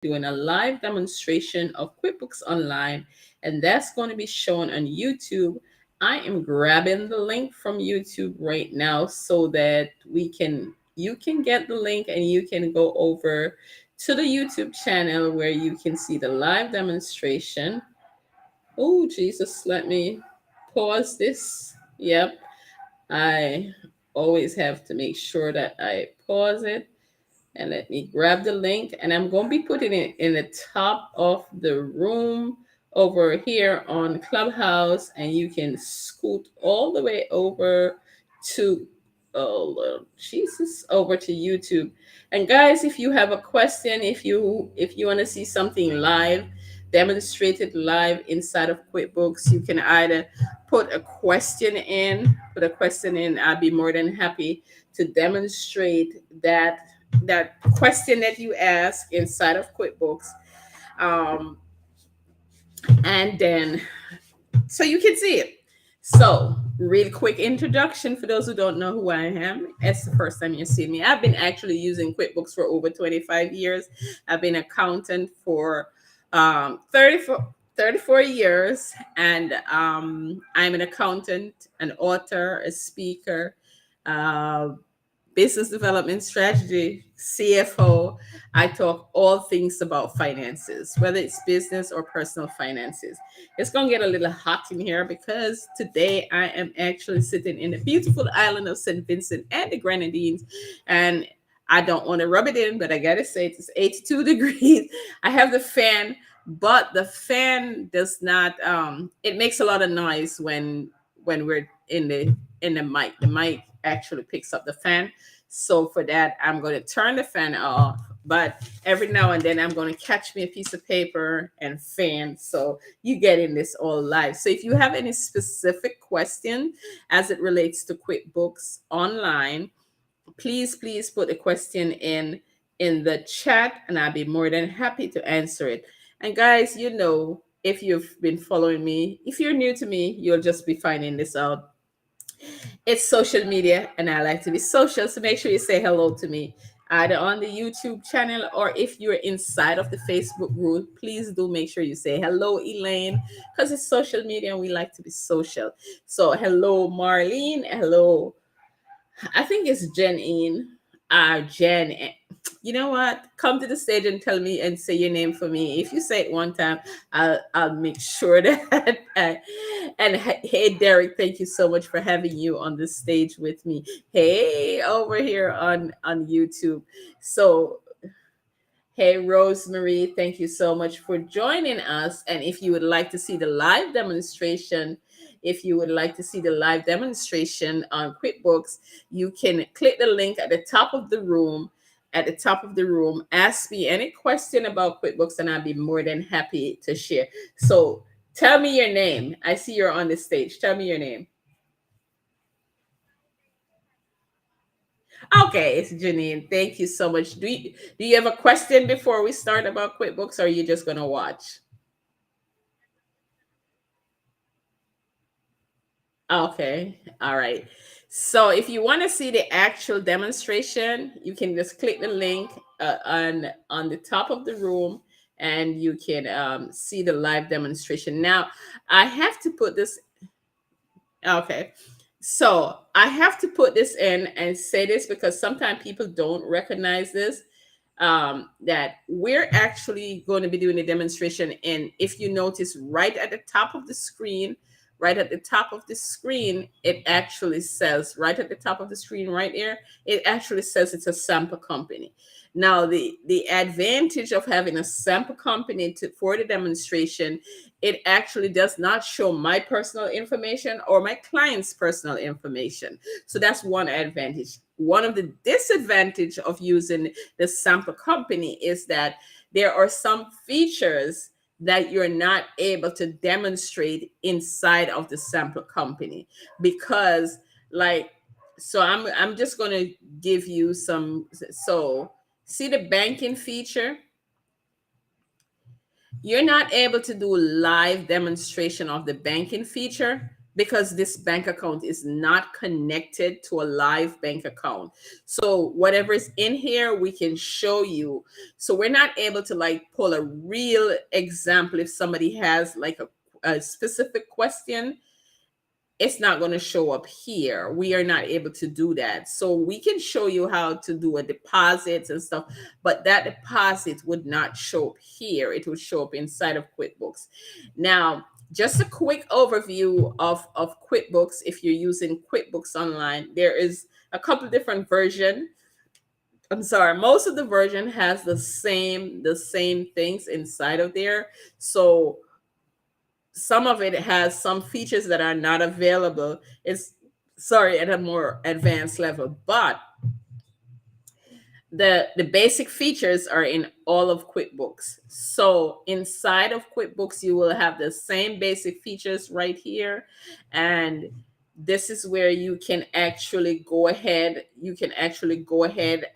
doing a live demonstration of QuickBooks Online, and that's going to be shown on YouTube. I am grabbing the link from YouTube right now so that you can get the link and you can go over to the YouTube channel where you can see the live demonstration. Oh, Jesus, let me pause this. Yep, I always have to make sure that I pause it. And let me grab the link, and I'm going to be putting it in the top of the room over here on Clubhouse, and you can scoot all the way over to, oh Lord, Jesus, over to YouTube. And guys, if you have a question, if you want to see something live, demonstrated live inside of QuickBooks, you can either put a question in. I'll be more than happy to demonstrate that question that you ask inside of QuickBooks. Um, and then so you can see it. So, real quick introduction for those who don't know who I am. It's the first time you see me. I've been actually using QuickBooks for over 25 years. I've been accountant for 34 years, and I'm an accountant, an author, a speaker, uh, business development strategy, CFO. I talk all things about finances, whether it's business or personal finances. It's going to get a little hot in here because today I am actually sitting in the beautiful island of St. Vincent and the Grenadines. And I don't want to rub it in, but I got to say it's 82 degrees. I have the fan, but the fan does not, it makes a lot of noise when we're in the mic. The mic actually picks up the fan. So for that, I'm going to turn the fan off. But every now and then, I'm going to catch me a piece of paper and fan. So you get in this all live. So if you have any specific question as it relates to QuickBooks Online, please put a question in the chat, and I'll be more than happy to answer it. And guys, if you've been following me, if you're new to me, you'll just be finding this out. It's social media, and I like to be social. So make sure you say hello to me either on the YouTube channel, or if you're inside of the Facebook group, please do make sure you say hello, Elaine, because it's social media and we like to be social. So, hello, Marlene. Hello, I think it's Jen. You know what? Come to the stage and tell me and say your name for me. If you say it one time, I'll make sure that. And hey, Derek, thank you so much for having you on the stage with me. Hey, over here on YouTube. So hey, Rosemary, thank you so much for joining us. And if you would like to see the live demonstration, if you would like to see the live demonstration on QuickBooks, you can click the link at the top of the room. At the top of the room, ask me any question about QuickBooks, and I'll be more than happy to share. So tell me your name. I see you're on the stage. Tell me your name. Okay, it's Janine. Thank you so much. Do you have a question before we start about QuickBooks, or are you just gonna watch? Okay, all right. So if you want to see the actual demonstration, you can just click the link on the top of the room, and you can see the live demonstration. Now, I have to put this. Okay. So I have to put this in and say this because sometimes people don't recognize this. That we're actually going to be doing a demonstration. And if you notice right at the top of the screen, right at the top of the screen, it actually says, right at the top of the screen, right there, it actually says it's a sample company. Now, the advantage of having a sample company for the demonstration, it actually does not show my personal information or my client's personal information. So that's one advantage. One of the disadvantage of using the sample company is that there are some features that you're not able to demonstrate inside of the sample company because, like, so I'm just going to give you some. So see the banking feature, you're not able to do live demonstration of the banking feature because this bank account is not connected to a live bank account. So whatever is in here, we can show you. So we're not able to like pull a real example. If somebody has like a specific question, it's not going to show up here. We are not able to do that. So we can show you how to do a deposits and stuff, but that deposit would not show up here. It would show up inside of QuickBooks. Now, just a quick overview of QuickBooks. If you're using QuickBooks Online, there is a couple different versions. I'm sorry, most of the version has the same things inside of there. So some of it has some features that are not available. It's sorry at a more advanced level, but the basic features are in all of QuickBooks. So inside of QuickBooks, you will have the same basic features right here. And this is where you can actually go ahead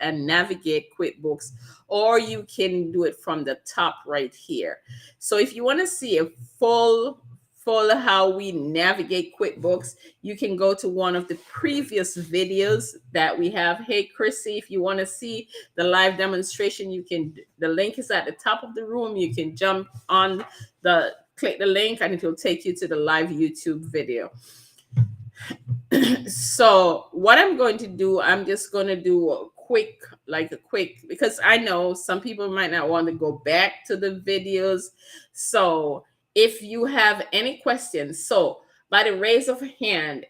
and navigate QuickBooks, or you can do it from the top right here. So if you want to see a full how we navigate QuickBooks, you can go to one of the previous videos that we have. Hey, Chrissy, if you want to see the live demonstration, the link is at the top of the room. You can jump on click the link and it will take you to the live YouTube video. So what I'm going to do, I'm just going to do a quick, because I know some people might not want to go back to the videos. So if you have any questions, so by the raise of a hand,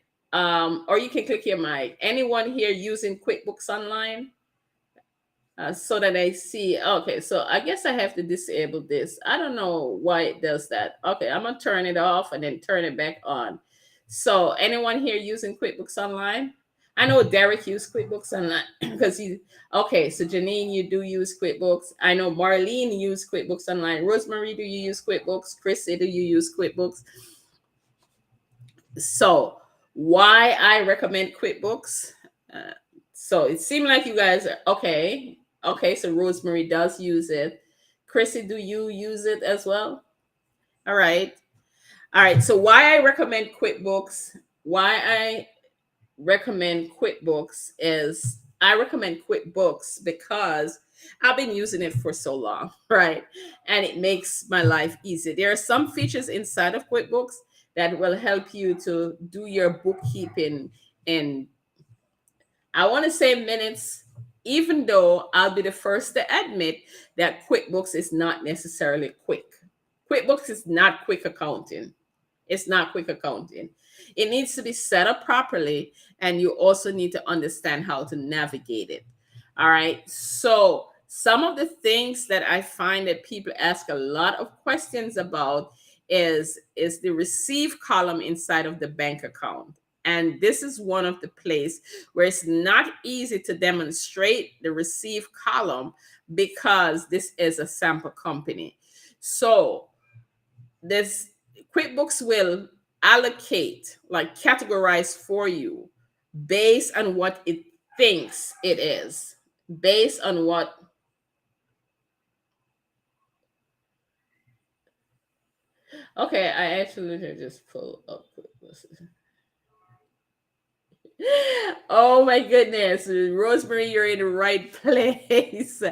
or you can click your mic. Anyone here using QuickBooks Online? So that I see. Okay, so I guess I have to disable this. I don't know why it does that. Okay, I'm gonna turn it off and then turn it back on. So anyone here using QuickBooks Online? I know Derek used QuickBooks Online because okay, so Janine, you do use QuickBooks. I know Marlene used QuickBooks Online. Rosemary, do you use QuickBooks? Chrissy, do you use QuickBooks? So why I recommend QuickBooks? So it seemed like you guys are okay. Okay, so Rosemary does use it. Chrissy, do you use it as well? All right. All right. So why I recommend QuickBooks? Why I recommend QuickBooks is I recommend QuickBooks because I've been using it for so long, right? And it makes my life easy. There are some features inside of QuickBooks that will help you to do your bookkeeping in, I want to say, minutes, even though I'll be the first to admit that QuickBooks is not necessarily quick. QuickBooks is not quick accounting. It's not quick accounting. It needs to be set up properly, and you also need to understand how to navigate it. All right. So, some of the things that I find that people ask a lot of questions about is the receive column inside of the bank account. And this is one of the place where it's not easy to demonstrate the receive column because this is a sample company. So, this QuickBooks will allocate, like categorize for you based on what it thinks it is, based on what. Okay, I actually just pull up QuickBooks. Oh my goodness, Rosemary, you're in the right place.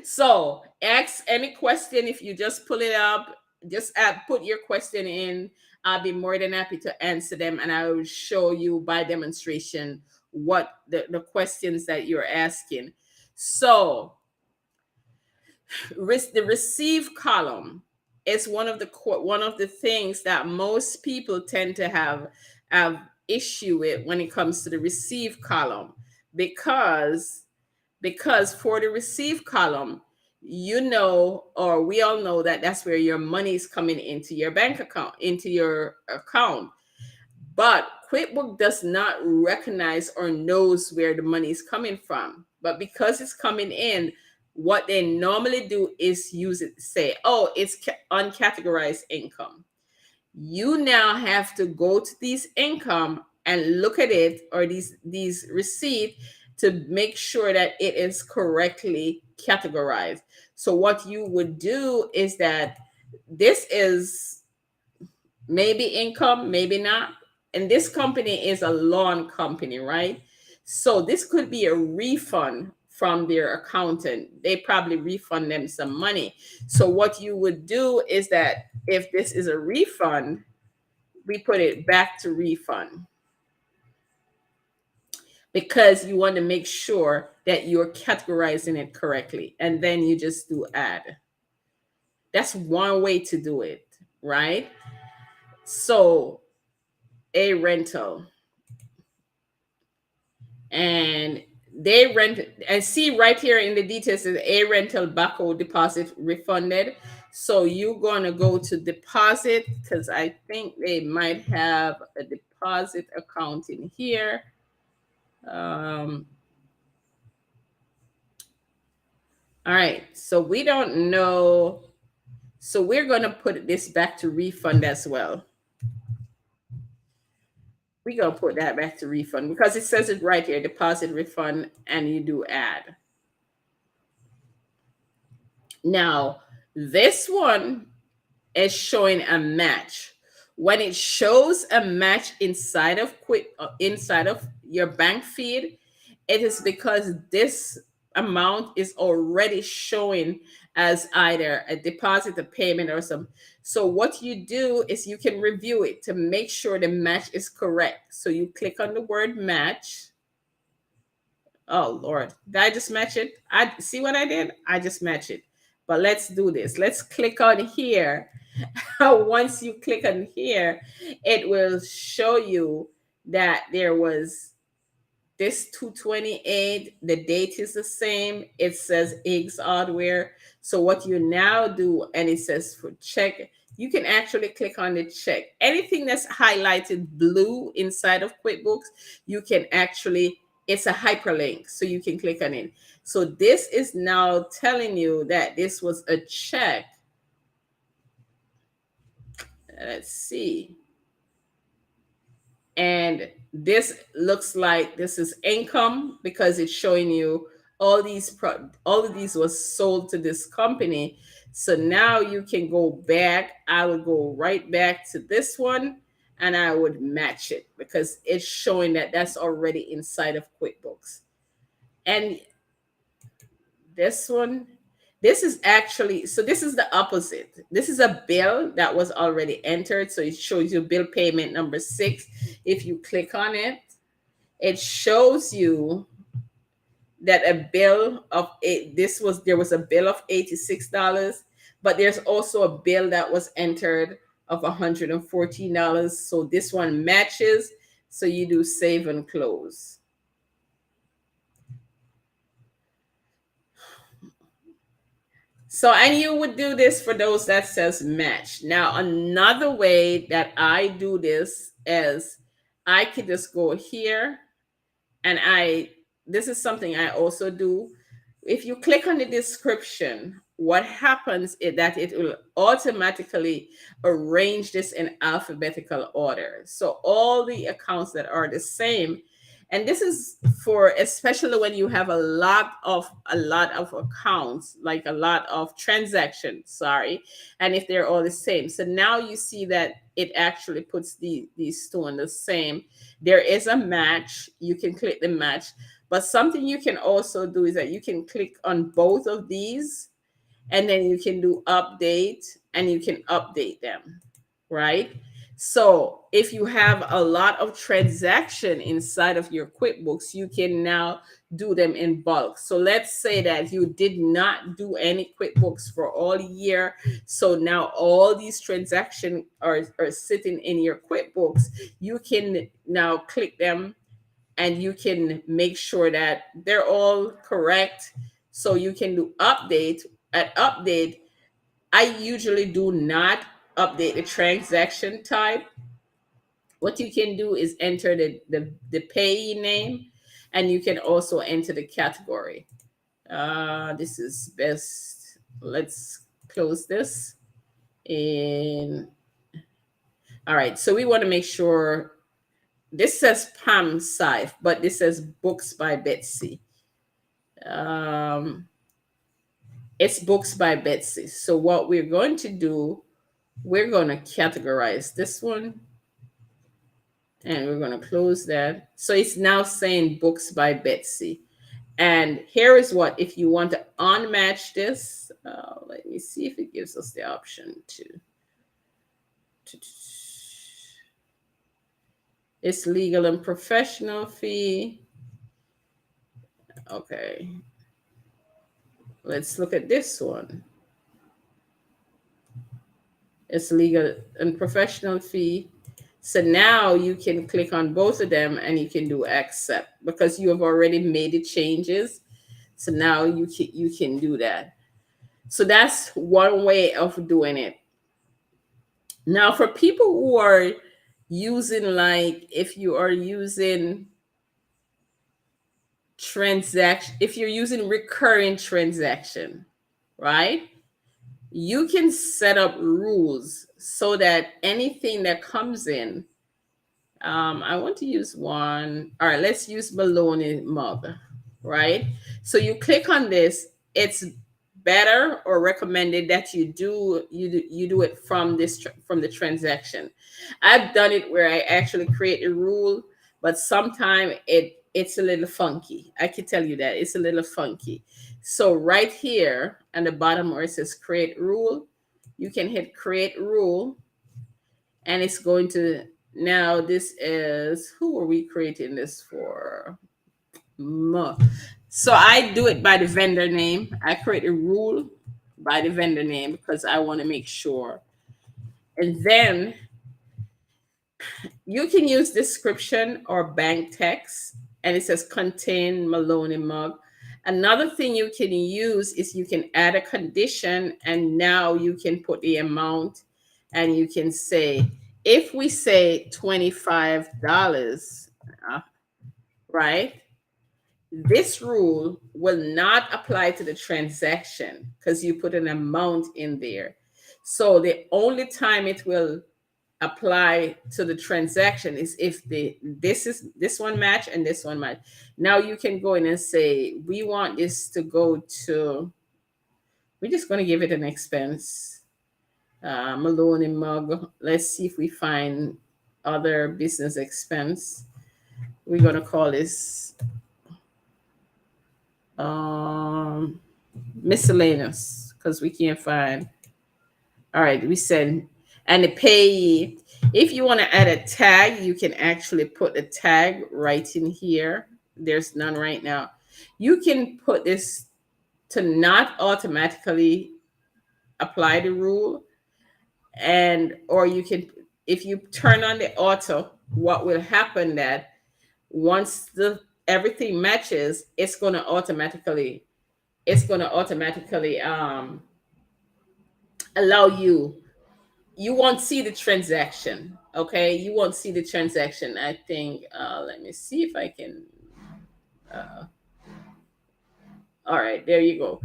So, ask any question. If you just pull it up, just put your question in. I'll be more than happy to answer them, and I will show you by demonstration what the questions that you're asking. So, the receive column is one of the things that most people tend to have issue with when it comes to the receive column, because for the receive column, or we all know that that's where your money is coming into your bank account, into your account. But QuickBooks does not recognize or knows where the money is coming from. But because it's coming in, what they normally do is use it to say, oh, it's uncategorized income. You now have to go to these income and look at it, or these receipt, to make sure that it is correctly categorized. So what you would do is that this is maybe income, maybe not. and this company is a lawn company, right? So this could be a refund from their accountant. They probably refund them some money. So what you would do is that if this is a refund, we put it back to refund, because you want to make sure that you're categorizing it correctly. And then you just do add. That's one way to do it, right? So a rental, and they rent, and see right here in the details is a rental backhoe deposit refunded. So you're going to go to deposit, because I think they might have a deposit account in here. um, all right, so we don't know, so we're going to put this back to refund as well. We're going to put that back to refund because it says it right here, deposit refund, and you do add. Now, this one is showing a match. When it shows a match inside of inside of your bank feed, it is because this amount is already showing as either a deposit, a payment, or some. So what you do is you can review it to make sure the match is correct. So you click on the word match. Oh Lord, did I just match it? I see what I did. I just match it. But let's do this. Let's click on here. Once you click on here, it will show you that there was this 228. The date is the same. It says Iggs Hardware. So what you now do, and it says for check, you can actually click on the check. Anything that's highlighted blue inside of QuickBooks, you can actually, it's a hyperlink, so you can click on it. So this is now telling you that this was a check. Let's see. And this looks like this is income because it's showing you all of these was sold to this company. So now you can go back. I would go right back to this one and I would match it because it's showing that that's already inside of QuickBooks. And this one, this is actually, so this is the opposite. This is a bill that was already entered. So it shows you bill payment number 6. If you click on it, it shows you that a bill of there was a bill of $86, but there's also a bill that was entered of $114. So this one matches. So you do save and close. So, and you would do this for those that says match. Now, another way that I do this is I could just go here and this is something I also do. If you click on the description, what happens is that it will automatically arrange this in alphabetical order. So all the accounts that are the same, and this is for especially when you have a lot of accounts, like a lot of transactions, sorry, and if they're all the same. So now you see that it actually puts these two in the same. There is a match. You can click the match. But something you can also do is that you can click on both of these and then you can do update and you can update them, right? So if you have a lot of transaction inside of your QuickBooks, you can now do them in bulk. So let's say that you did not do any QuickBooks for all year. So now all these transactions are sitting in your QuickBooks. You can now click them and you can make sure that they're all correct. So you can do update. At update, I usually do not update the transaction type. What you can do is enter the payee name, and you can also enter the category. This is best. Let's close this. And all right, so we want to make sure this says Pam Scythe, but this says Books by Betsy. It's Books by Betsy. So what we're going to do, we're going to categorize this one. And we're going to close that. So it's now saying books by Betsy. And here is what, if you want to unmatch this, let me see if it gives us the option to it's legal and professional fee. Okay. Let's look at this one. It's legal and professional fee. So now you can click on both of them and you can do accept because you have already made the changes. So now you can do that. So that's one way of doing it. Now for people who are using, like, if you are using transaction, if you're using recurring transaction, right? You can set up rules so that anything that comes in, I want to use one. All right, let's use Maloney mug, right? So you click on this. It's better or recommended that you do it from from the transaction. I've done it where I actually create a rule, but sometimes it's a little funky. I can tell you that it's a little funky. So right here at the bottom where it says create rule, you can hit create rule, and it's going to, now this is, who are we creating this for? So I do it by the vendor name. I create a rule by the vendor name because I want to make sure. And then you can use description or bank text, and it says contain Maloney mug. Another thing you can use is you can add a condition, and now you can put the amount, and you can say, if we say $25, right? This rule will not apply to the transaction because you put an amount in there. So the only time it will apply to the transaction is if this one match and this one match. Now you can go in and say, we want this to go to, we're just going to give it an expense. Maloney mug. Let's see if we find other business expense. We're going to call this um miscellaneous because we can't find. All right, we said, and the payee. If you want to add a tag, you can actually put a tag right in here. There's none right now. You can put this to not automatically apply the rule, and or you can, if you turn on the auto, what will happen that once the everything matches, it's going to automatically allow you won't see the transaction. Okay, you won't see the transaction. I think let me see if I can uh, all right, there you go.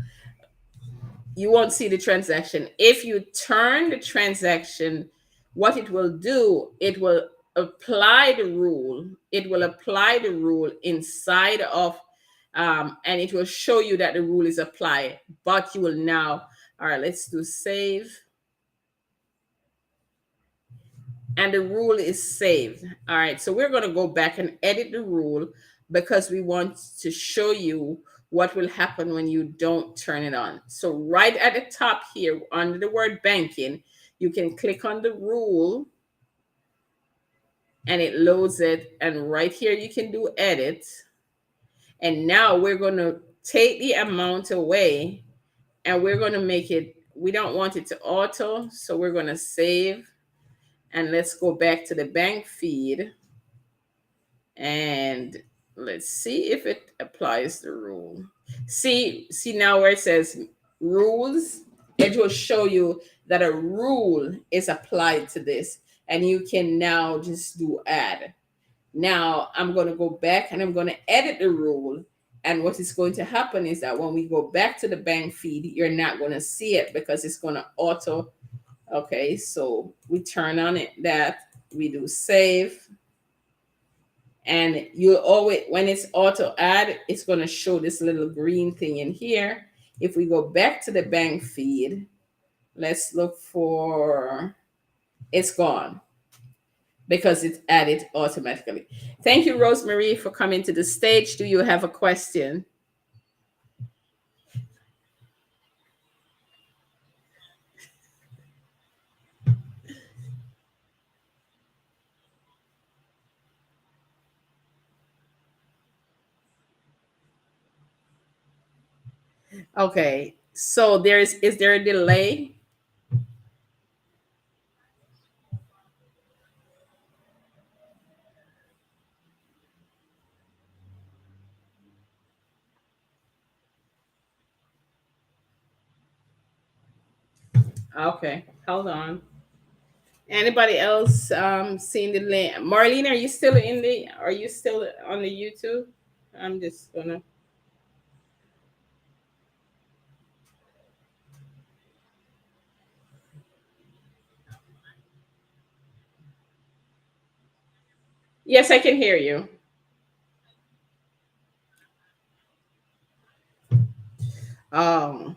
You won't see the transaction. If you turn the transaction, what it will do, it will apply the rule. It will apply the rule inside of, and it will show you that the rule is applied. But you will now, all right, let's do save. And the rule is saved. All right, so we're going to go back and edit the rule because we want to show you what will happen when you don't turn it on. So right at the top here under the word banking, you can click on the rule and it loads it. And right here you can do edit. And now we're going to take the amount away and we're going to make it, we don't want it to auto, so we're going to save. And let's go back to the bank feed and let's see if it applies the rule. See now where it says rules, it will show you that a rule is applied to this, and you can now just do add. Now I'm going to go back and I'm going to edit the rule. And what is going to happen is that when we go back to the bank feed, you're not going to see it because it's going to auto. Okay, so we turn on it, that we do save, and you always, when it's auto add, it's going to show this little green thing in here. If we go back to the bank feed, let's look for, it's gone because it's added automatically. Thank you, Rosemary, for coming to the stage. Do you have a question? Okay. So is there a delay? Okay. Hold on. Anybody else seeing the link? Marlene, are you still on the YouTube? I'm just gonna Yes, I can hear you. Um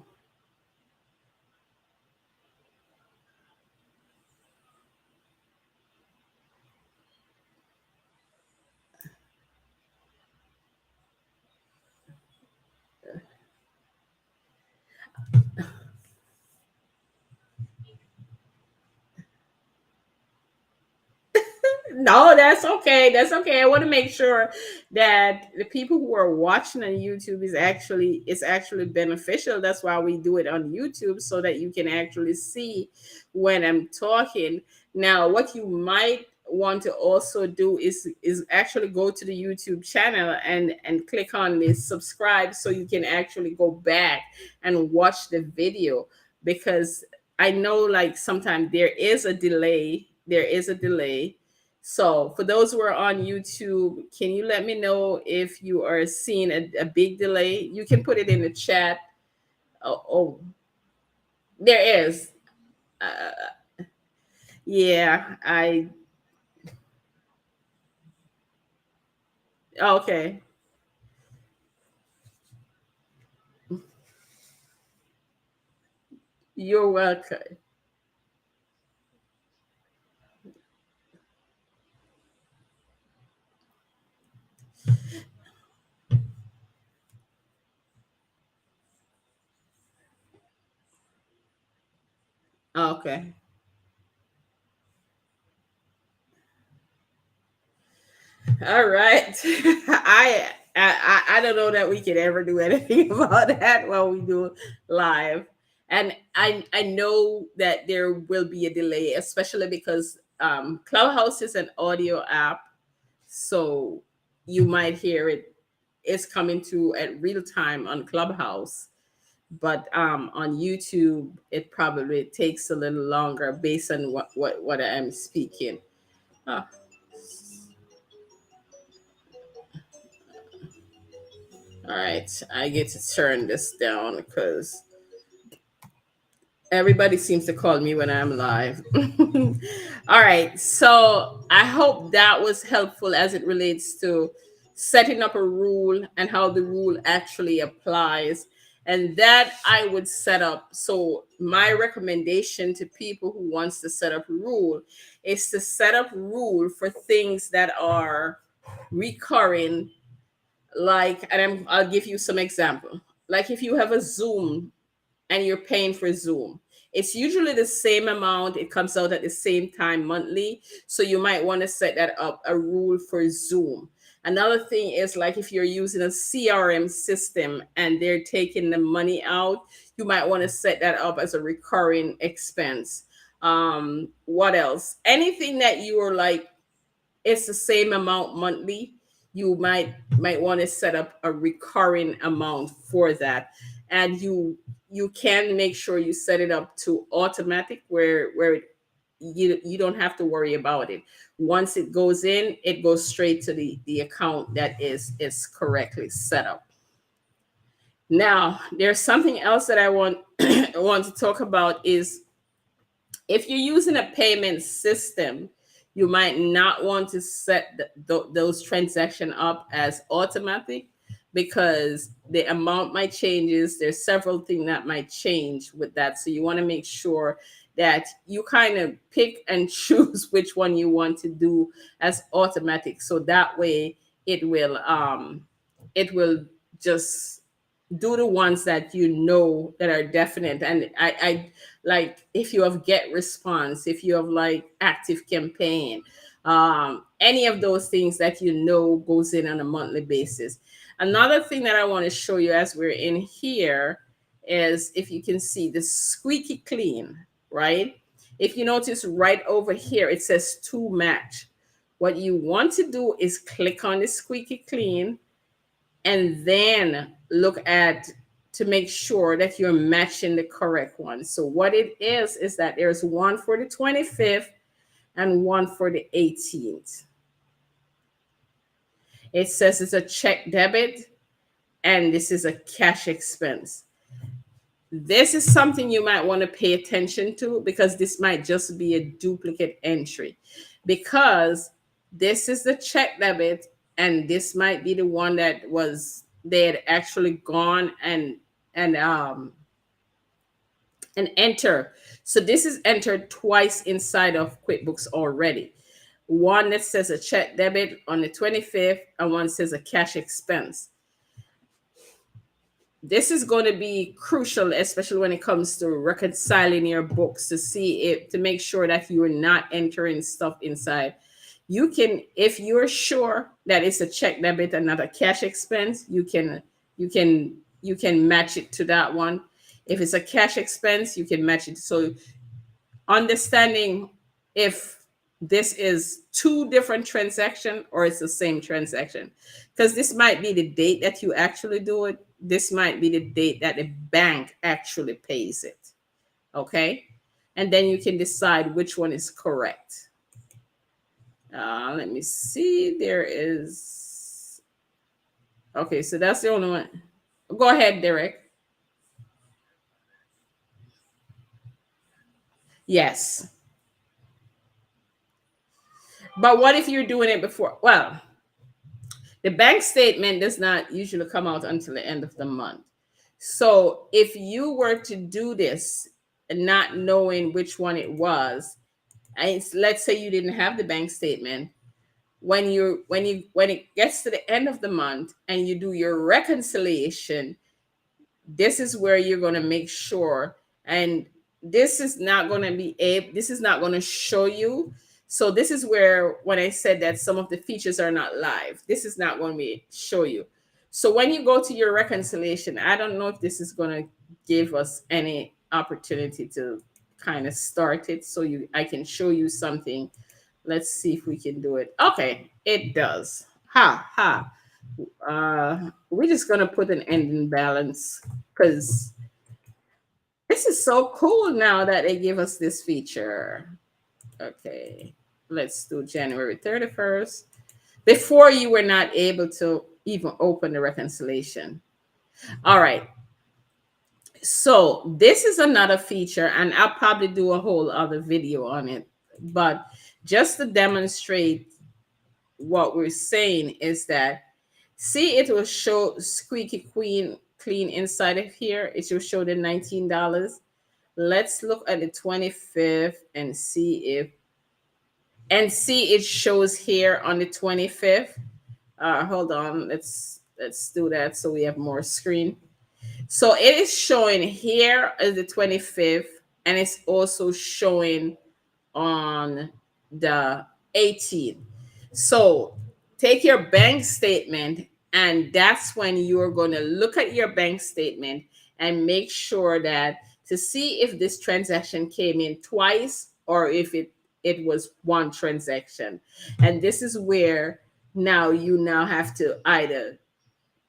No, that's okay. That's okay. I want to make sure that the people who are watching on YouTube is actually beneficial. That's why we do it on YouTube so that you can actually see when I'm talking. Now, what you might want to also do is actually go to the YouTube channel and click on this subscribe so you can actually go back and watch the video, because I know like sometimes there is a delay. There is a delay. So, for those who are on YouTube, can you let me know if you are seeing a big delay? You can put it in the chat. Oh, there is. Yeah, okay. You're welcome. Okay. All right. I don't know that we can ever do anything about that while we do live. And I know that there will be a delay, especially because Clubhouse is an audio app. So you might hear it's coming to at real time on Clubhouse, but on YouTube it probably takes a little longer based on what I'm speaking. Oh, all right, I get to turn this down because everybody seems to call me when I'm live. All right. So I hope that was helpful as it relates to setting up a rule and how the rule actually applies. And that I would set up. So my recommendation to people who wants to set up a rule is to set up rule for things that are recurring, like, and I'll give you some example. Like if you have a Zoom and you're paying for Zoom, it's usually the same amount. It comes out at the same time monthly. So you might want to set that up a rule for Zoom. Another thing is like if you're using a CRM system and they're taking the money out, you might want to set that up as a recurring expense. What else? Anything that you are like it's the same amount monthly, you might want to set up a recurring amount for that. And you can make sure you set it up to automatic where you don't have to worry about it. Once it goes in, it goes straight to the account that is correctly set up. Now there's something else that I want want to talk about is if you're using a payment system, you might not want to set those transaction up as automatic, because the amount might changes. There's several things that might change with that. So you want to make sure that you kind of pick and choose which one you want to do as automatic. So that way it will just do the ones that you know that are definite. And I like, if you have get response, if you have like active campaign, any of those things that you know goes in on a monthly basis. Another thing that I want to show you as we're in here is, if you can see the squeaky clean, right? If you notice right over here, it says to match. What you want to do is click on the squeaky clean and then look at to make sure that you're matching the correct one. So what it is that there's one for the 25th and one for the 18th. It says it's a check debit and this is a cash expense. This is something you might want to pay attention to, because this might just be a duplicate entry, because this is the check debit and this might be the one that was they had actually gone and enter. So this is entered twice inside of QuickBooks already. One that says a check debit on the 25th and one says a cash expense. This is going to be crucial, especially when it comes to reconciling your books, to see if to make sure that you're not entering stuff inside. You can, if you're sure that it's a check debit and not a cash expense, you can match it to that one. If it's a cash expense, you can match it. So understanding if this is two different transaction or it's the same transaction, because this might be the date that you actually do it, this might be the date that the bank actually pays it. Okay, and then you can decide which one is correct. Let me see, there is, okay, so that's the only one. Go ahead, Derek. Yes, but what if you're doing it before? Well, the bank statement does not usually come out until the end of the month. So if you were to do this and not knowing which one it was, and let's say you didn't have the bank statement, when it gets to the end of the month and you do your reconciliation, this is where you're going to make sure, and this is not going to show you. So this is where, when I said that some of the features are not live, this is not going to be show you. So when you go to your reconciliation, I don't know if this is going to give us any opportunity to kind of start it, so I can show you something. Let's see if we can do it. Okay, it does. Ha ha. We're just gonna put an ending balance, because this is so cool now that they give us this feature. Okay, let's do January 31st. Before, you were not able to even open the reconciliation. All right. So this is another feature, and I'll probably do a whole other video on it. But just to demonstrate what we're saying is that, see, it will show squeaky clean inside of here. It will show the $19. Let's look at the 25th and see it shows here on the 25th. Hold on, let's do that so we have more screen. So it is showing here as the 25th, and it's also showing on the 18th. So take your bank statement, and that's when you're going to look at your bank statement and make sure that, to see if this transaction came in twice or if it was one transaction. And this is where now you now have to either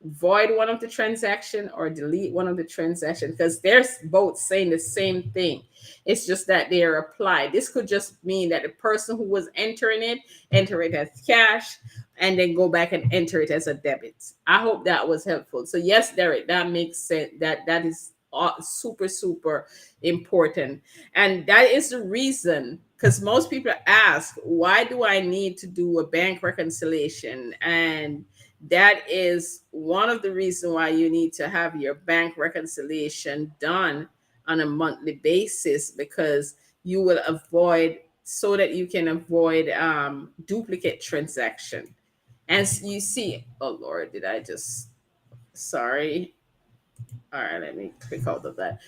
void one of the transaction or delete one of the transaction, because they're both saying the same thing. It's just that they are applied. This could just mean that the person who was entering it, enter it as cash and then go back and enter it as a debit. I hope that was helpful. So yes, Derek, that makes sense. That is super super important, and that is the reason, because most people ask, why do I need to do a bank reconciliation? And that is one of the reasons why you need to have your bank reconciliation done on a monthly basis, because you will avoid, so that you can avoid duplicate transaction. As you see, oh Lord, did I just, sorry. All right, let me click out of that.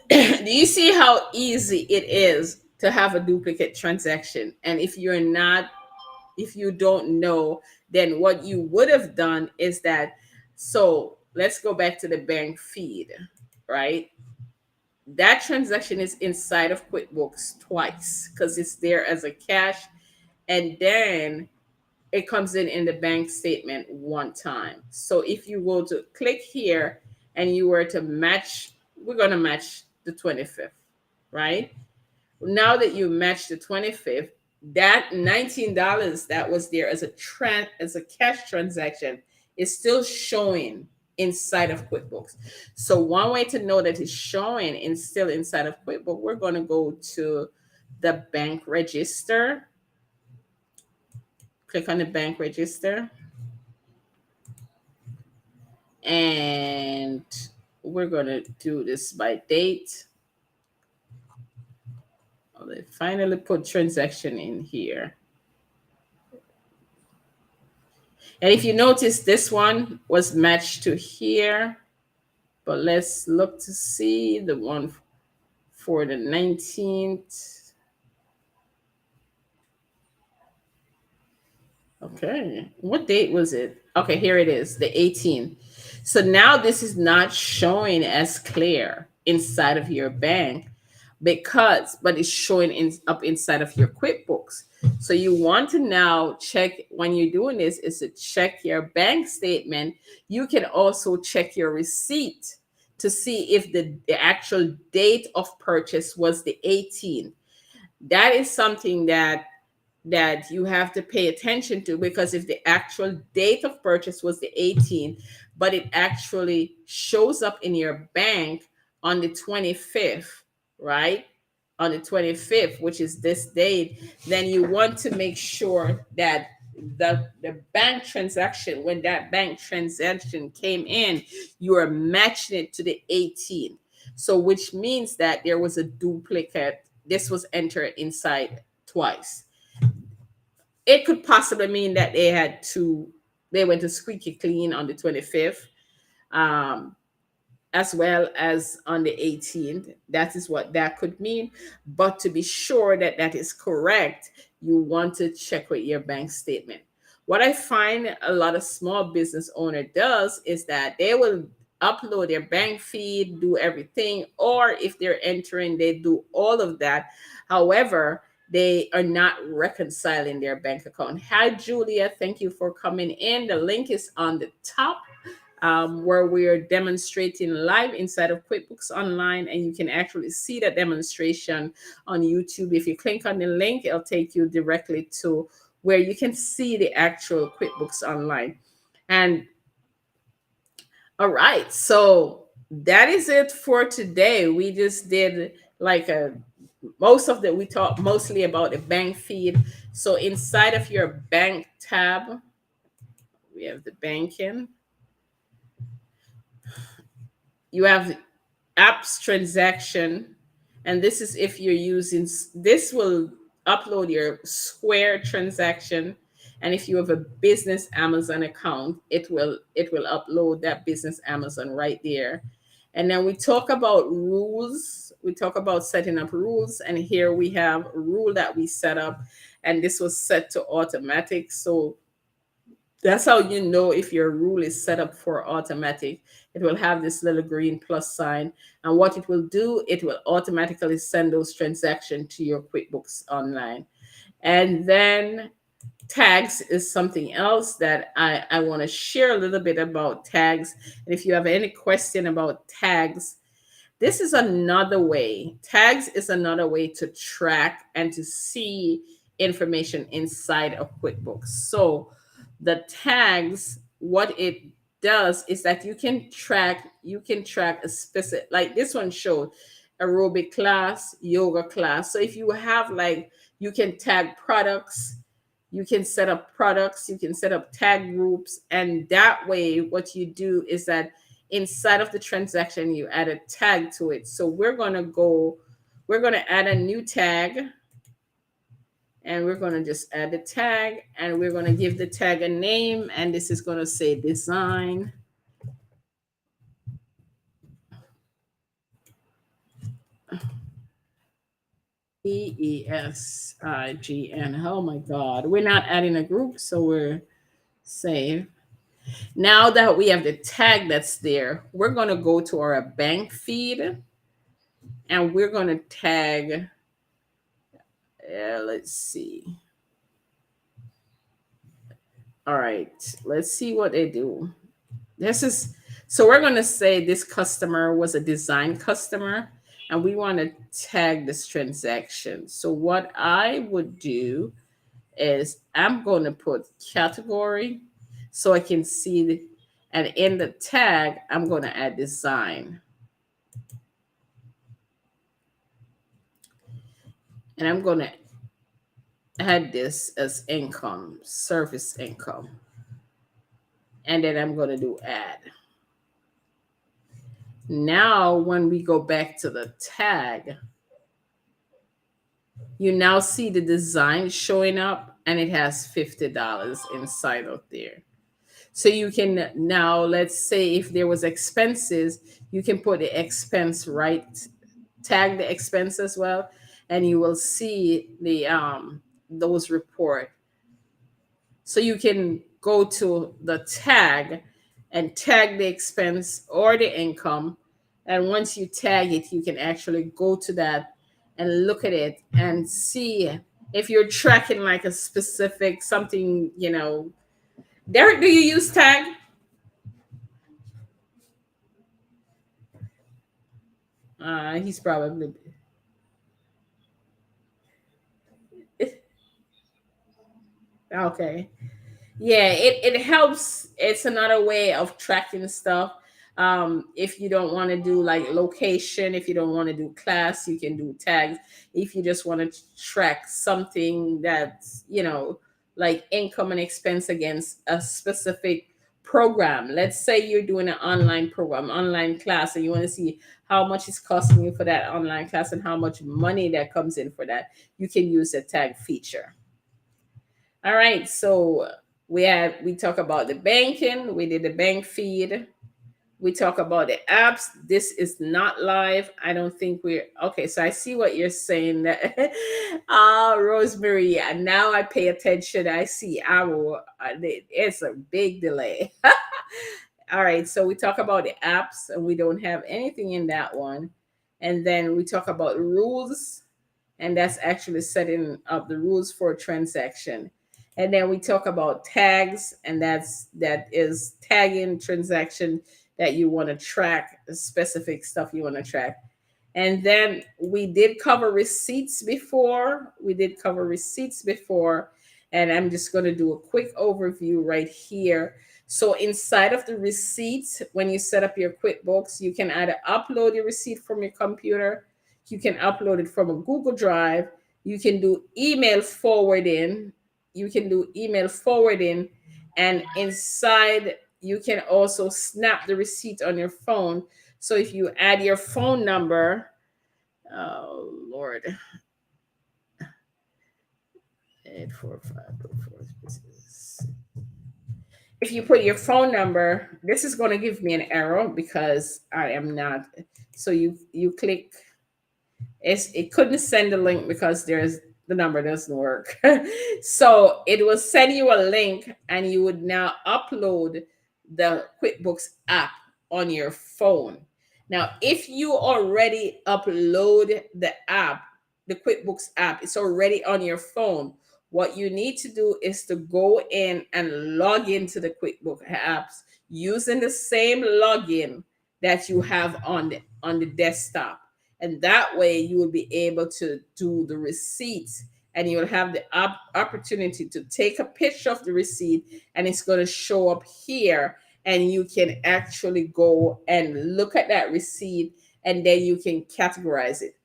Do you see how easy it is to have a duplicate transaction? And if you don't know, then what you would have done is that, so let's go back to the bank feed, right? That transaction is inside of QuickBooks twice because it's there as a cash, and then it comes in the bank statement one time. So if you go to click here and you were to match, we're going to match the 25th, right? Now that you match the 25th, that $19 that was there as as a cash transaction is still showing inside of QuickBooks. So one way to know that it's showing and still inside of QuickBooks, we're going to go to the bank register. Click on the bank register, and we're going to do this by date. They finally put transaction in here. And if you notice, this one was matched to here, but let's look to see the one for the 19th. Okay, what date was it? Okay, here it is, the 18th. So now this is not showing as clear inside of your bank, but it's showing up inside of your QuickBooks. So you want to now check, when you're doing this, is to check your bank statement. You can also check your receipt to see if the actual date of purchase was the 18th. That is something that you have to pay attention to, because if the actual date of purchase was the 18th, but it actually shows up in your bank on the 25th, right? On the 25th, which is this date, then you want to make sure that the bank transaction, when that bank transaction came in, you are matching it to the 18th. So which means that there was a duplicate. This was entered inside twice. It could possibly mean that they went to squeaky clean on the 25th, um, as well as on the 18th. That is what that could mean. But to be sure that that is correct, you want to check with your bank statement. What I find a lot of small business owner does is that they will upload their bank feed, do everything, or if they're entering, they do all of that. However, they are not reconciling their bank account. Hi, Julia. Thank you for coming in. The link is on the top, where we are demonstrating live inside of QuickBooks Online, and you can actually see that demonstration on YouTube. If you click on the link, it'll take you directly to where you can see the actual QuickBooks Online. And all right, so that is it for today. We just did like most of we talked mostly about the bank feed. So inside of your bank tab, we have the banking. You have apps transaction, and this is if you're using, this will upload your Square transaction, and if you have a business Amazon account, it will upload that business Amazon right there. And then we talk about rules. We talk about setting up rules, and here we have a rule that we set up, and this was set to automatic. So that's how you know if your rule is set up for automatic. It will have this little green plus sign. And what it will do, it will automatically send those transactions to your QuickBooks Online. And then tags is something else that I want to share a little bit about tags. And if you have any question about tags, this is another way. Tags is another way to track and to see information inside of QuickBooks. So the tags, what it does is that you can track a specific, like this one showed aerobic class, yoga class. So if you have, like, you can tag products, you can set up products, you can set up tag groups, and that way what you do is that inside of the transaction you add a tag to it. So we're going to go We're going to add a new tag, and we're going to just add the tag, and we're going to give the tag a name, and this is going to say design. EESIGN. Oh my God. We're not adding a group, so we're save. Now that we have the tag that's there, we're going to go to our bank feed, and we're going to tag, let's see. All right, let's see what they do. This is, so we're going to say this customer was a design customer, and we want to tag this transaction. So what I would do is I'm going to put category so I can see the, and in the tag, I'm going to add design. And I'm going to add this as income, service income. And then I'm going to do add. Now, when we go back to the tag, you now see the design showing up, and it has $50 inside of there. So you can now, let's say if there was expenses, you can put the expense right, tag the expense as well, and you will see the those report. So you can go to the tag and tag the expense or the income. And once you tag it, you can actually go to that and look at it and see if you're tracking like a specific something, you know. Derek, do you use tag? He's probably okay. Yeah, it helps. It's another way of tracking stuff. If you don't want to do like location, if you don't want to do class, you can do tags. If you just want to track something that's, you know, like income and expense against a specific program. Let's say you're doing an online program, online class, and you want to see how much it's costing you for that online class and how much money that comes in for that. You can use the tag feature. All right, so we talk about the banking, we did the bank feed, we talk about the apps. This is not live. I don't think we're okay. So I see what you're saying. That Rosemary, now I pay attention. I see it's a big delay. All right, so we talk about the apps, and we don't have anything in that one. And then we talk about rules, and that's actually setting up the rules for a transaction. And then we talk about tags, and that is tagging transaction that you want to track, the specific stuff you want to track. And then we did cover receipts before. And I'm just going to do a quick overview right here. So inside of the receipts, when you set up your QuickBooks, you can either upload your receipt from your computer, you can upload it from a Google Drive, you can do email forwarding, and inside you can also snap the receipt on your phone. So if you add your phone number, oh Lord, 845. If you put your phone number, this is going to give me an error because I am not. So you click. It couldn't send a link because the number doesn't work. So it will send you a link, and you would now upload the QuickBooks app on your phone. Now, if you already upload the QuickBooks app, it's already on your phone. What you need to do is to go in and log into the QuickBooks apps using the same login that you have on the desktop. And that way you will be able to do the receipts, and you'll have the opportunity to take a picture of the receipt, and it's going to show up here, and you can actually go and look at that receipt, and then you can categorize it.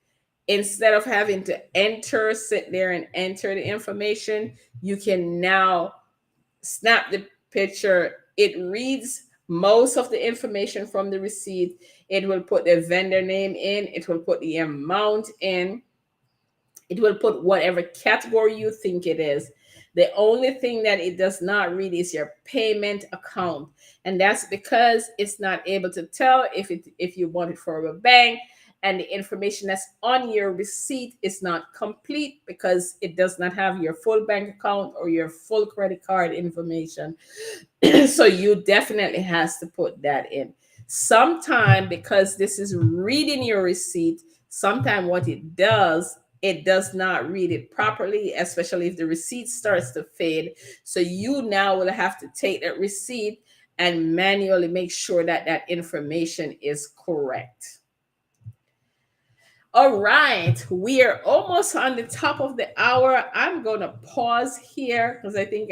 Instead of having to sit there and enter the information, you can now snap the picture. It reads Most of the information from the receipt, it will put the vendor name in, it will put the amount in, it will put whatever category you think it is. The only thing that it does not read is your payment account. And that's because it's not able to tell if you bought it from a bank, and the information that's on your receipt is not complete because it does not have your full bank account or your full credit card information. So you definitely has to put that in. Sometime, because this is reading your receipt, sometime what it does, it does not read it properly, especially if the receipt starts to fade. So you now will have to take that receipt and manually make sure that that information is correct. All right, we are almost on the top of the hour. I'm gonna pause here because I think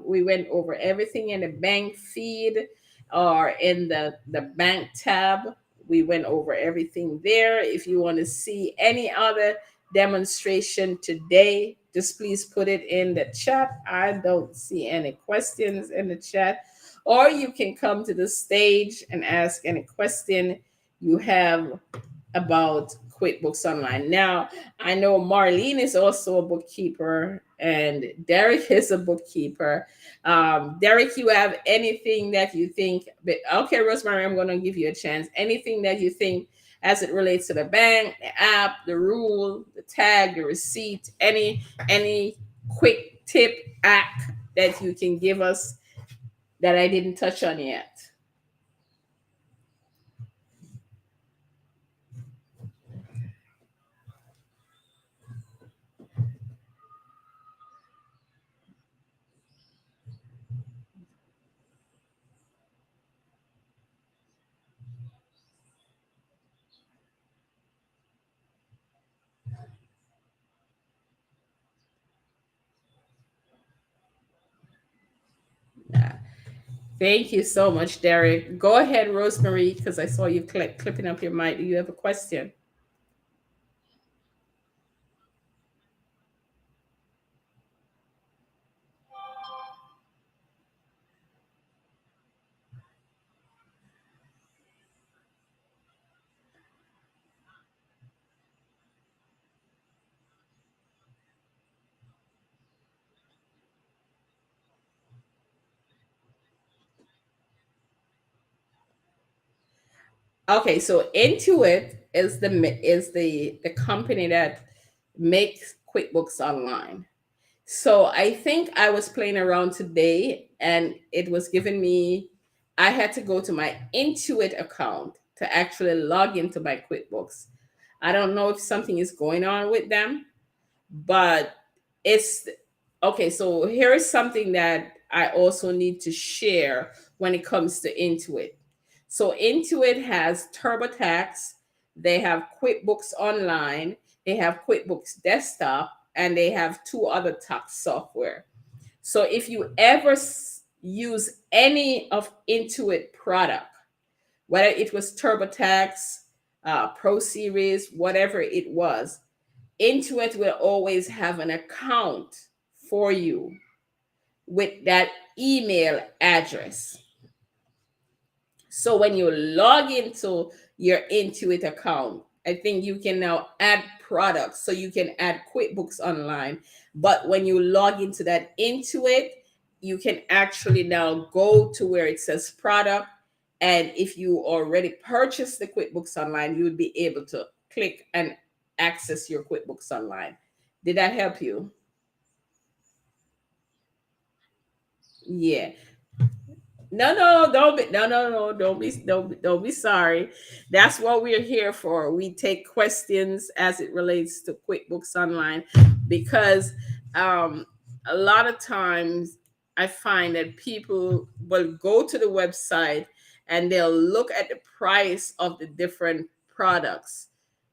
we went over everything in the bank feed or in the bank tab. We went over everything there. If you want to see any other demonstration today, just please put it in the chat. I don't see any questions in the chat, or you can come to the stage and ask any question you have about QuickBooks Online. Now, I know Marlene is also a bookkeeper and Derek is a bookkeeper. Derek, you have anything that you think, but okay, Rosemary, I'm going to give you a chance. Anything that you think as it relates to the bank, the app, the rule, the tag, the receipt, any quick tip, act that you can give us that I didn't touch on yet? Yeah. Thank you so much, Derek. Go ahead, Rosemary, because I saw you clipping up your mic. Do you have a question? Okay, so Intuit is the company that makes QuickBooks Online. So I think I was playing around today and it was giving me, I had to go to my Intuit account to actually log into my QuickBooks. I don't know if something is going on with them, but it's okay. So here is something that I also need to share when it comes to Intuit. So Intuit has TurboTax, they have QuickBooks Online, they have QuickBooks Desktop, and they have two other tax software. So if you ever use any of Intuit product, whether it was TurboTax, Pro Series, whatever it was, Intuit will always have an account for you with that email address. So when you log into your Intuit account, I think you can now add products. So you can add QuickBooks Online. But when you log into that Intuit, you can actually now go to where it says product. And if you already purchased the QuickBooks Online, you would be able to click and access your QuickBooks Online. Did that help you? Yeah. No, don't be, no, don't be sorry. That's what we're here for. We take questions as it relates to QuickBooks Online because um, a lot of times I find that people will go to the website and they'll look at the price of the different products,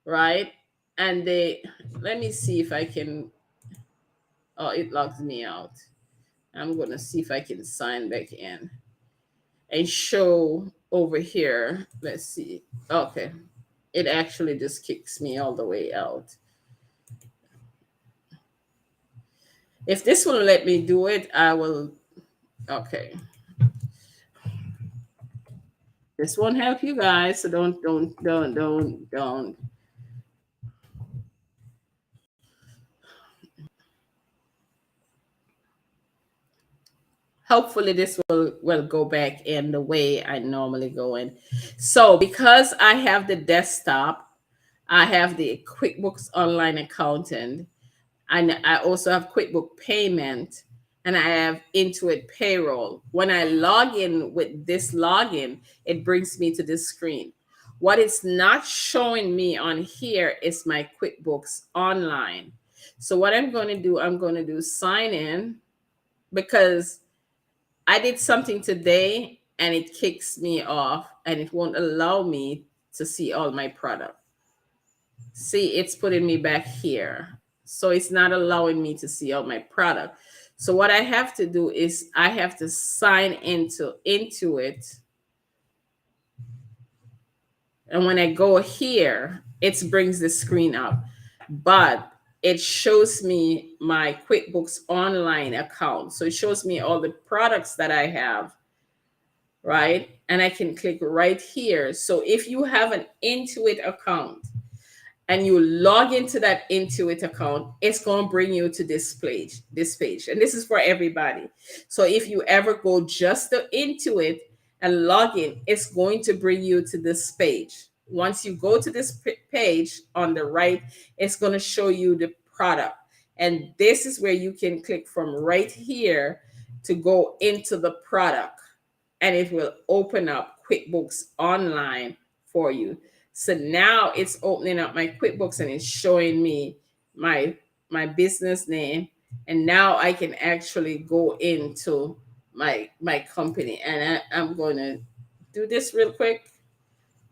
right? And they, let me see if I can, oh, it logs me out. I'm going to see if I can sign back in and show over here. Let's see. Okay. It actually just kicks me all the way out. If this will let me do it, I will. Okay. This won't help you guys, so don't. Hopefully this will go back in the way I normally go in. So because I have the desktop, I have the QuickBooks Online Accountant, and I also have QuickBook Payment, and I have Intuit Payroll. When I log in with this login, it brings me to this screen. What it's not showing me on here is my QuickBooks Online. So what I'm going to do, I'm going to do sign in, because I did something today and it kicks me off and it won't allow me to see all my product. See, it's putting me back here. So it's not allowing me to see all my product. So what I have to do is I have to sign into it. And when I go here, it brings the screen up. But it shows me my QuickBooks Online account. So it shows me all the products that I have, right? And I can click right here. So if you have an Intuit account and you log into that Intuit account, it's going to bring you to this page. And this is for everybody. So if you ever go just to Intuit and log in, it's going to bring you to this page. Once you go to this page on the right, it's going to show you the product. And this is where you can click from right here to go into the product, and it will open up QuickBooks Online for you. So now it's opening up my QuickBooks and it's showing me my business name, and now I can actually go into my company. And I'm going to do this real quick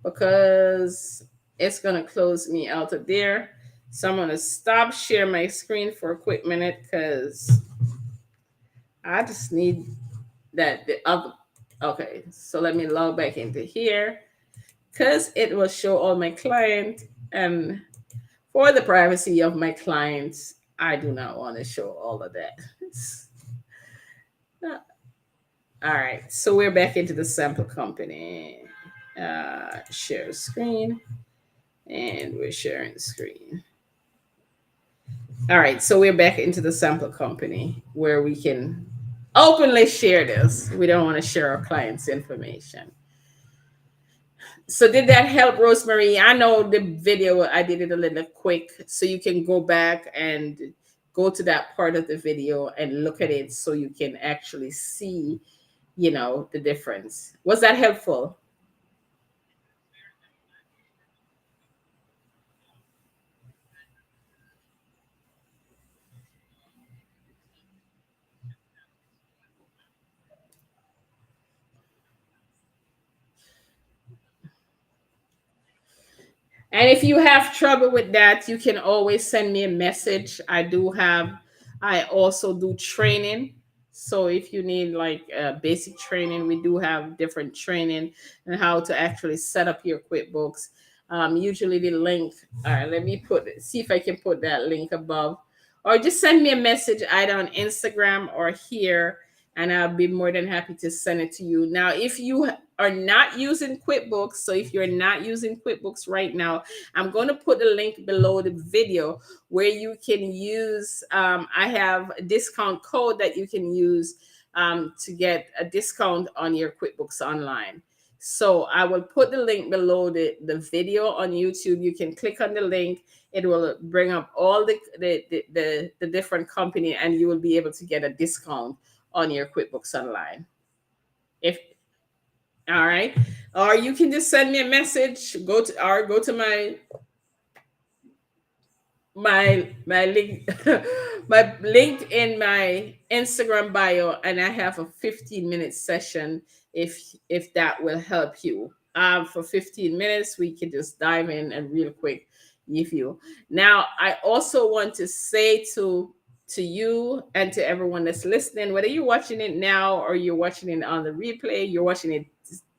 because it's going to close me out of there. So I'm going to stop share my screen for a quick minute because I just need that the other. Okay, so let me log back into here because it will show all my clients, and for the privacy of my clients, I do not want to show all of that. All right, so we're back into the sample company. Share screen, and we're sharing the screen. All right, so we're back into the sample company where we can openly share this. We don't want to share our clients' information. So did that help, Rosemary? I know the video, I did it a little quick, so you can go back and go to that part of the video and look at it so you can actually see, the difference. Was that helpful? And if you have trouble with that, you can always send me a message. I also do training. So if you need like basic training, we do have different training and how to actually set up your QuickBooks. Usually the link, all right, let me see if I can put that link above. Or just send me a message either on Instagram or here, and I'll be more than happy to send it to you. Now, if you are not using QuickBooks, so if you're not using QuickBooks right now, I'm going to put a link below the video where you can use, I have a discount code that you can use to get a discount on your QuickBooks Online. So I will put the link below the video on YouTube. You can click on the link. It will bring up all the different company, and you will be able to get a discount on your QuickBooks Online. If All right. Or you can just send me a message. Go to my link my link in my Instagram bio, and I have a 15-minute session if that will help you. For 15 minutes, we can just dive in and real quick if you. Now, I also want to say to you and to everyone that's listening, whether you're watching it now or you're watching it on the replay, you're watching it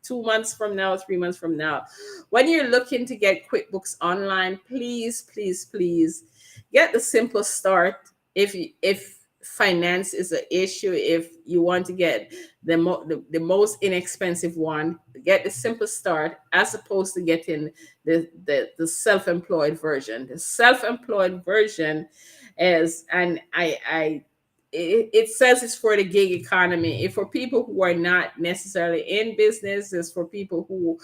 2 months from now, 3 months from now, when you're looking to get QuickBooks Online, please, please, please get the simple start. If finance is an issue, if you want to get the most inexpensive one, get the simple start as opposed to getting the self-employed version. The self-employed version is, and it says it's for the gig economy. If for people who are not necessarily in business, it's for people who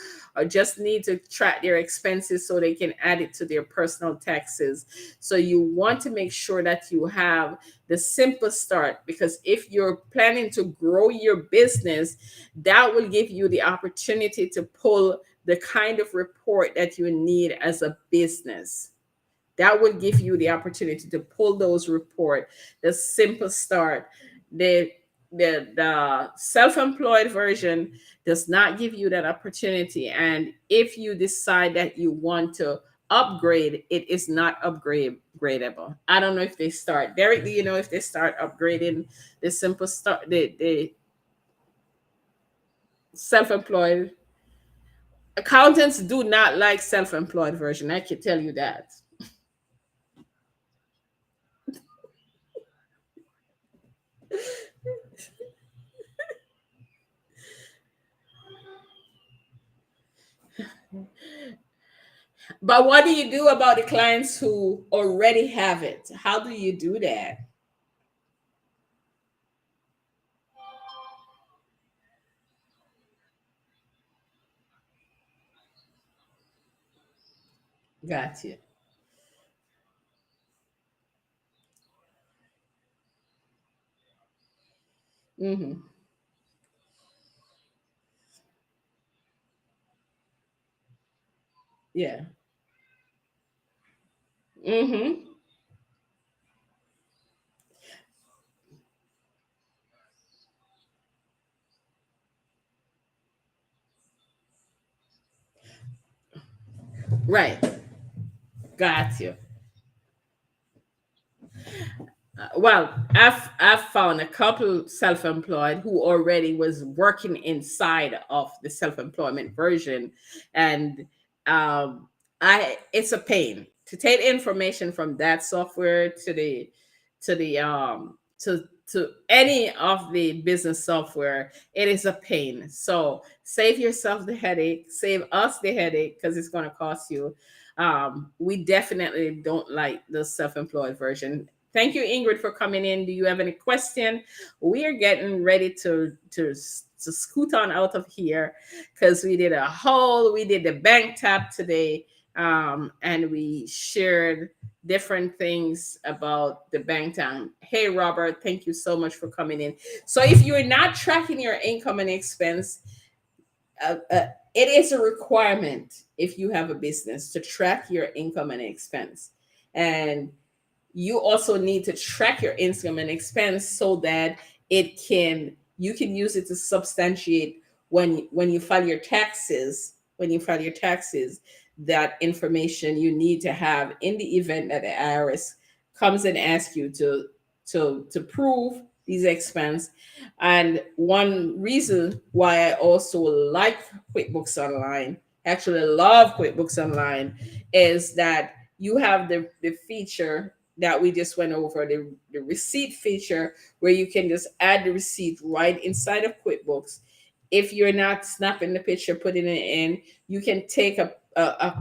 just need to track their expenses so they can add it to their personal taxes. So you want to make sure that you have the simple start, because if you're planning to grow your business, that will give you the opportunity to pull the kind of report that you need as a business. That would give you the opportunity to pull those report. The simple start, the the self-employed version does not give you that opportunity. And if you decide that you want to upgrade, it is not upgradable. I don't know if they start, Derek, do you know if they start upgrading the simple start, the self-employed? Accountants do not like self-employed version, I can tell you that. But what do you do about the clients who already have it? How do you do that? Gotcha. Mm-hmm. Yeah. Mm-hmm. Right. Gotcha. Well, I've found a couple self-employed who already was working inside of the self-employment version, and I it's a pain to take information from that software to any of the business software. It is a pain. So save yourself the headache, save us the headache, because it's going to cost you. We definitely don't like the self-employed version. Thank you, Ingrid, for coming in. Do you have any question? We are getting ready to scoot on out of here, because we did the bank tab today, and we shared different things about the bank tab. Hey, Robert, thank you so much for coming in. So if you're not tracking your income and expense, it is a requirement if you have a business to track your income and expense. And you also need to track your income and expense so that it can you can use it to substantiate when you file your taxes, that information you need to have in the event that the IRS comes and asks you to prove these expense. And one reason why I also like QuickBooks Online, actually love QuickBooks Online, is that you have the feature that we just went over, the receipt feature, where you can just add the receipt right inside of QuickBooks. If you're not snapping the picture, putting it in, you can take a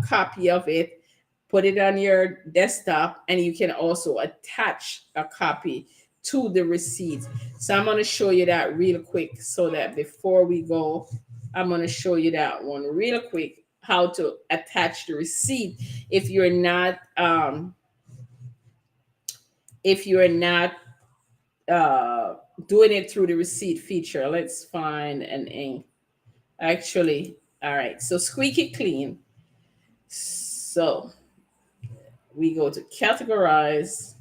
copy of it, put it on your desktop, and you can also attach a copy to the receipt. So I'm going to show you that real quick, so that before we go, I'm going to show you that one real quick, how to attach the receipt if you're not if you're not uh, doing it through the receipt feature. Let's find an ink. Actually, all right. So squeaky clean. So we go to categorize.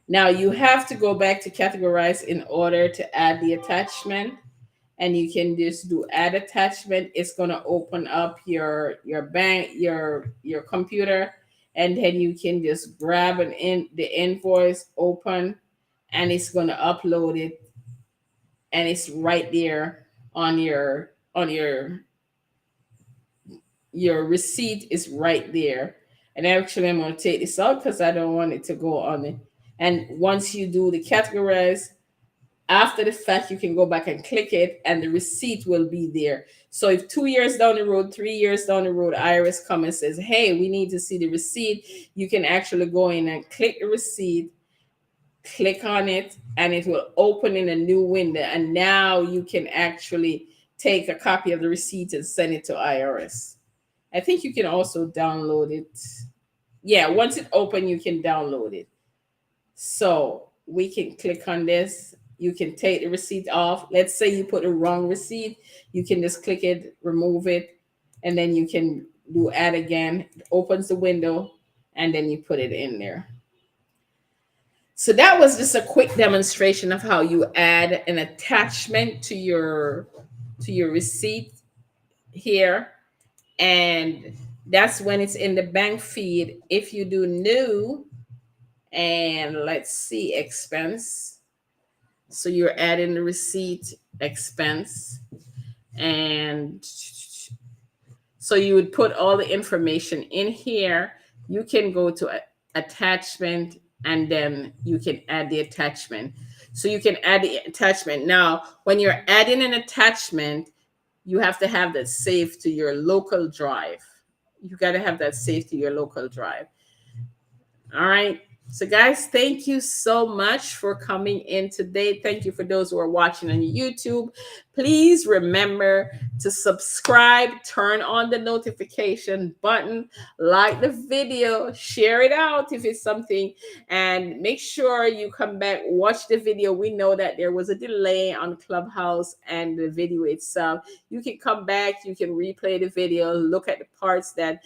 Now you have to go back to categorize in order to add the attachment. And you can just do add attachment. It's gonna open up your bank, your computer, and then you can just grab the invoice, open, and it's gonna upload it, and it's right there on your receipt is right there. And actually, I'm gonna take this out because I don't want it to go on it. And once you do the categorize, after the fact, you can go back and click it, and the receipt will be there. So if 2 years down the road, 3 years down the road, IRS comes and says, hey, we need to see the receipt, you can actually go in and click the receipt, click on it, and it will open in a new window. And now you can actually take a copy of the receipt and send it to IRS. I think you can also download it. Yeah, once it open, you can download it. So we can click on this. You can take the receipt off. Let's say you put the wrong receipt. You can just click it, remove it, and then you can do add again. It opens the window, and then you put it in there. So that was just a quick demonstration of how you add an attachment to your receipt here. And that's when it's in the bank feed. If you do new, and let's see, expense. So you're adding the receipt, expense, and so you would put all the information in here. You can go to attachment, and then you can add the attachment. So you can add the attachment. Now, when you're adding an attachment, you have to have that saved to your local drive. You got to have that saved to your local drive. All right. So, guys, thank you so much for coming in today. Thank you for those who are watching on YouTube. Please remember to subscribe, turn on the notification button, like the video, share it out if it's something, and make sure you come back, watch the video. We know that there was a delay on Clubhouse and the video itself. You can come back, you can replay the video, look at the parts that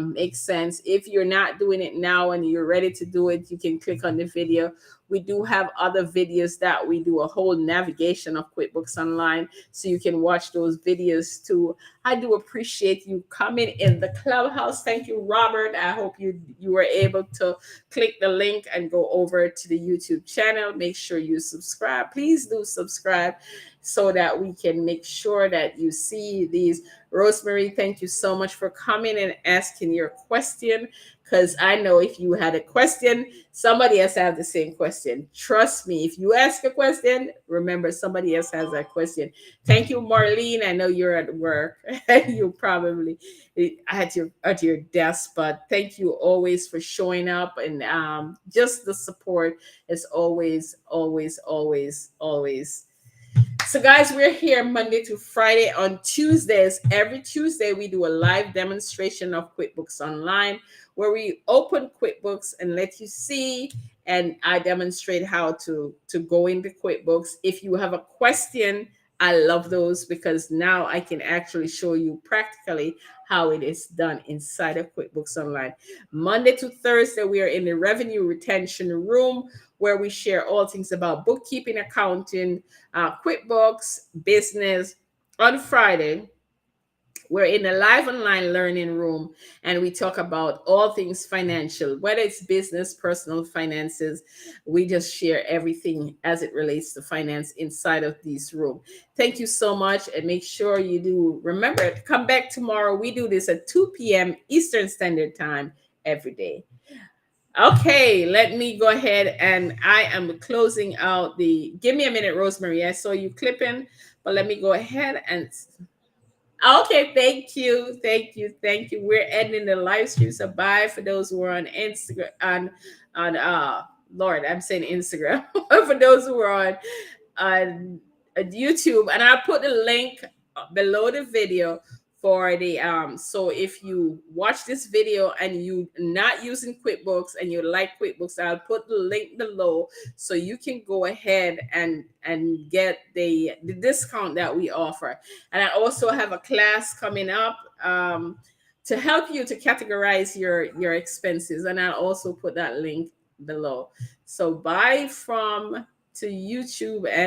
makes sense. If you're not doing it now and you're ready to do it, you can click on the video. We do have other videos that we do a whole navigation of QuickBooks Online, so you can watch those videos too. I do appreciate you coming in the Clubhouse. Thank you, Robert. I hope you were able to click the link and go over to the YouTube channel. Make sure you subscribe. Please do subscribe so that we can make sure that you see these. Rosemary, thank you so much for coming and asking your question, because I know if you had a question, somebody else has the same question. Trust me, if you ask a question, remember somebody else has that question. Thank you, Marlene. I know you're at work and you probably at your desk, but thank you always for showing up, and just the support is always, always, always, always. So, guys, we're here Monday to Friday. On Tuesdays, every Tuesday, we do a live demonstration of QuickBooks Online, where we open QuickBooks and let you see, and I demonstrate how to go into QuickBooks. If you have a question, I love those, because now I can actually show you practically how it is done inside of QuickBooks Online. Monday to Thursday, we are in the revenue retention room, where we share all things about bookkeeping, accounting, QuickBooks, business. On Friday, we're in a live online learning room, and we talk about all things financial, whether it's business, personal finances. We just share everything as it relates to finance inside of this room. Thank you so much, and make sure you do remember to come back tomorrow. We do this at 2 p.m. Eastern Standard Time every day. Okay, let me go ahead, and I am closing out the. Give me a minute, Rosemary. I saw you clipping, but let me go ahead and. Okay, thank you, thank you, thank you. We're ending the live stream, so bye for those who are on Instagram, on Lord, I'm saying Instagram. For those who are on YouTube, and I'll put the link below the video for the so if you watch this video and you not using QuickBooks and you like QuickBooks, I'll put the link below so you can go ahead and get the discount that we offer. And I also have a class coming up to help you to categorize your expenses, and I'll also put that link below. So bye from to YouTube and